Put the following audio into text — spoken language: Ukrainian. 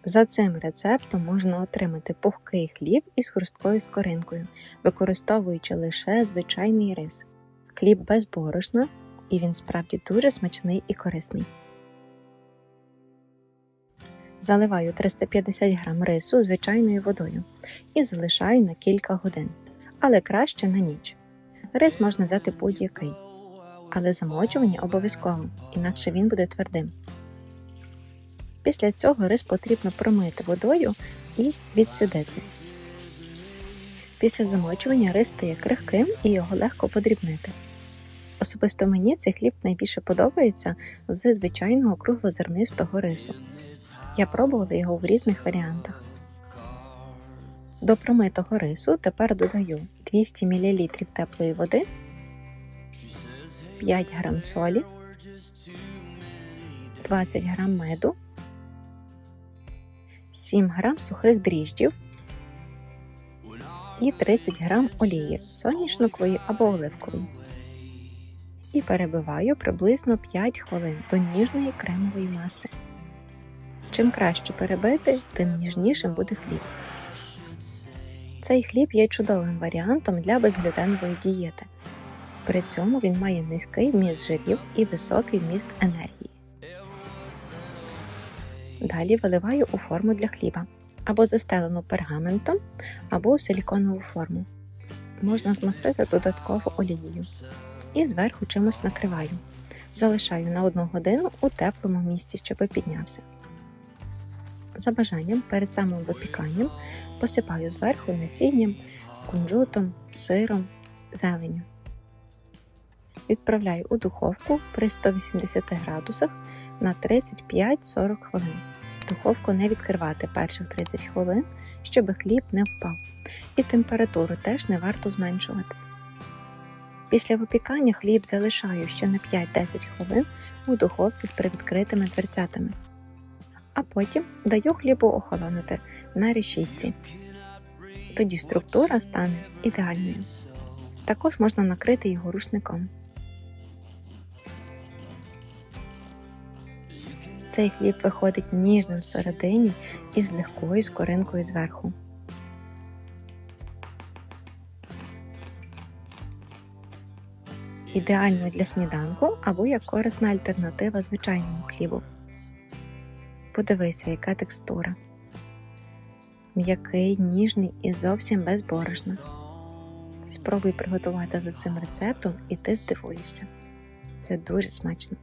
За цим рецептом можна отримати пухкий хліб із хрусткою скоринкою, використовуючи лише звичайний рис. Хліб без борошна, і він справді дуже смачний і корисний. Заливаю 350 г рису звичайною водою і залишаю на кілька годин, але краще на ніч. Рис можна взяти будь-який, але замочування обов'язково, інакше він буде твердим. Після цього рис потрібно промити водою і відсідити. Після замочування рис стає крихким і його легко подрібнити. Особисто мені цей хліб найбільше подобається з звичайного круглозернистого рису. Я пробувала його в різних варіантах. До промитого рису тепер додаю 200 мл теплої води, 5 г солі, 20 г меду, 7 г сухих дріжджів і 30 г олії соняшникової або оливкової. І перебиваю приблизно 5 хвилин до ніжної кремової маси. Чим краще перебити, тим ніжнішим буде хліб. Цей хліб є чудовим варіантом для безглютенової дієти. При цьому він має низький вміст жирів і високий вміст енергії. Далі виливаю у форму для хліба, або застелену пергаментом, або у силіконову форму. Можна змастити додатково олією. І зверху чимось накриваю. Залишаю на 1 годину у теплому місці, щоб піднявся. За бажанням, перед самим випіканням посипаю зверху насінням, кунжутом, сиром, зеленню. Відправляю у духовку при 180 градусах на 35-40 хвилин. Духовку не відкривати перших 30 хвилин, щоб хліб не впав. І температуру теж не варто зменшувати. Після випікання хліб залишаю ще на 5-10 хвилин у духовці з привідкритими дверцятами. А потім даю хлібу охолонути на решітці. Тоді структура стане ідеальною. Також можна накрити його рушником. Цей хліб виходить ніжним всередині і з легкою скоринкою зверху. Ідеально для сніданку або як корисна альтернатива звичайному хлібу. Подивися, яка текстура. М'який, ніжний і зовсім без борошна. Спробуй приготувати за цим рецептом і ти здивуєшся. Це дуже смачно.